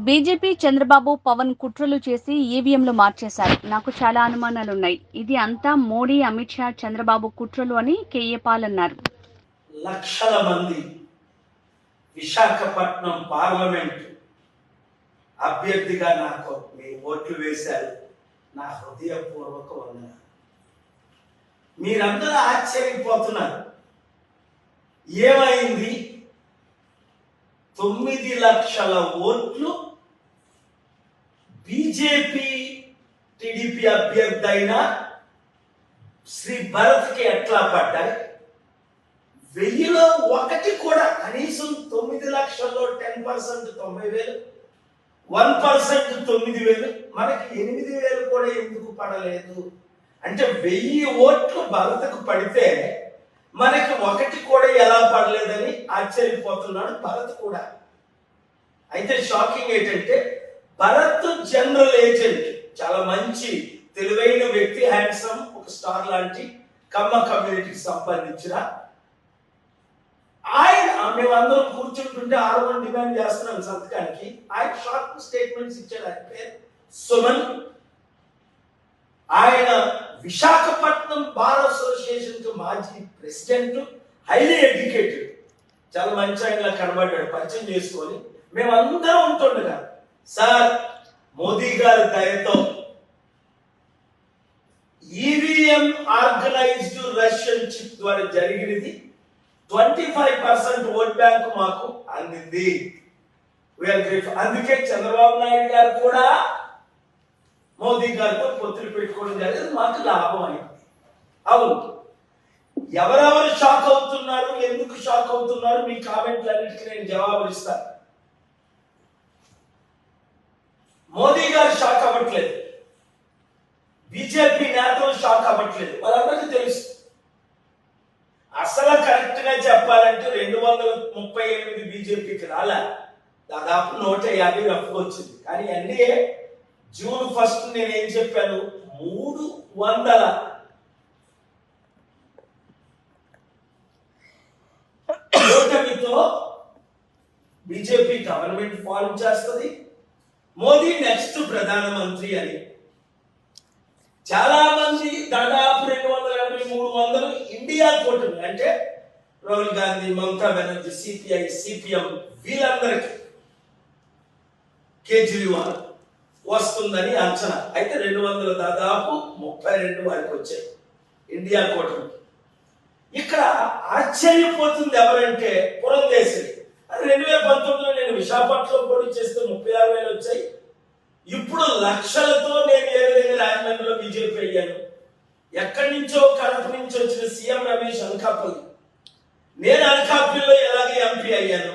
BJP Chandrababu Pawan కుట్రలు చేసి ఈవీఎంలు మార్చేశారు. నాకు చాలా అనుమానాలున్నాయి. ఇది అంతా మోడీ, అమిత్ షా, చంద్రబాబు కుట్రలు అని కేఏ పాల్ అన్నారు. లక్షల మంది విశాఖపట్నం పార్లమెంట్ అభ్యర్థిగా నాకు మీ ఓట్లు వేశారు. నా హృదయపూర్వక వందనాలు. మీరందరూ ఆశ్చర్యపోతున్నారు. ఏమైంది? 9 లక్షల ఓట్లు బీజేపీ టీడీపీ అభ్యర్థి అయిన శ్రీ భరత్కి ఎట్లా పడ్డాయి? 1000లో 1 కూడా కనీసం 9 లక్షల్లో 10% 90,000, 1% 9,000, మనకి 8,000 కూడా ఎందుకు పడలేదు అంటే 1000 ఓట్లు భరత్కు పడితే మనకి 1 కూడా ఎలా పడలేదని ఆశ్చర్యపోతున్నాడు భరత్ కూడా. అయితే షాకింగ్ ఏంటంటే భరత్ జనరల్ ఏజెంట్, చాలా మంచి తెలివైన వ్యక్తి, హ్యాండ్సమ్, ఒక స్టార్ లాంటి కమ్మ కమ్యూనిటీకి సంబంధించిన ఆయన. మేమందరం కూర్చుంటుంటే 6 డిమాండ్ చేస్తున్నాం సంతకానికి. ఆయన షార్ట్ స్టేట్మెంట్స్ ఇచ్చాడు. ఆయన పేరు సుమన్. ఆయన విశాఖపట్నం బార్ అసోసియేషన్ కు మాజీ ప్రెసిడెంట్, హైలీ ఎడ్యుకేటెడ్, చాలా మంచి ఆయనలా కనబడ్డాడు. పరిచయం చేసుకొని మేమందరం ఉంటుండగా, సార్ మోదీ గారి దయతో ఈవీఎం ఆర్గనైజ్డ్ రష్యన్ చిప్ ద్వారా జరిగినది 25% ఓట్ బ్యాంక్ మాకు అందింది. అందుకే చంద్రబాబు నాయుడు గారు కూడా మోదీ గారితో పొత్తులు పెట్టుకోవడం జరిగింది. మాకు లాభం అయింది. అవును, ఎవరెవరు షాక్ అవుతున్నారు, ఎందుకు షాక్ అవుతున్నారు, మీ కామెంట్లన్నిటికీ నేను జవాబులు ఇస్తాను. మోదీ గారు షాక్ అవ్వట్లేదు, బీజేపీ నేతలు షాక్ అవ్వట్లేదు, వాళ్ళందరికీ తెలుసు. అసలు కరెక్ట్ గా చెప్పాలంటే 238 బీజేపీకి రాలే, దాదాపు 150 రఫ్గా వచ్చింది. కానీ ఎన్డీఏ జూన్ 1 నేనేం చెప్పాను, 300 ఓటమితో బీజేపీ గవర్నమెంట్ ఫార్మ్ చేస్తుంది, మోదీ నెక్స్ట్ ప్రధానమంత్రి అని. చాలా మంది దాదాపు 280, 300 ఇండియా కూటమి అంటే రాహుల్ గాంధీ, మమతా బెనర్జీ, సిపిఐ, సిపిఎం, వీళ్ళందరికీ కేజ్రీవాల్ వస్తుందని అంచనా. అయితే 200 దాదాపు 32 వారికి వచ్చాయి ఇండియా కూటమి. ఇక్కడ ఆశ్చర్యపోతుంది ఎవరంటే పురంధేశ్వరి. 2019లో నేను విశాఖపట్నంలో పోటీ చేస్తే 36,000 వచ్చాయి. ఇప్పుడు లక్షలతో నేను ఏ విధంగా రాజమండ్రిలో బీజేపీ అయ్యాను. ఎక్కడి నుంచో కడప నుంచి వచ్చిన సీఎం రమేష్ అనకాపల్లి, నేను అనకాపల్లిలో ఎలాగే ఎంపీ అయ్యాను.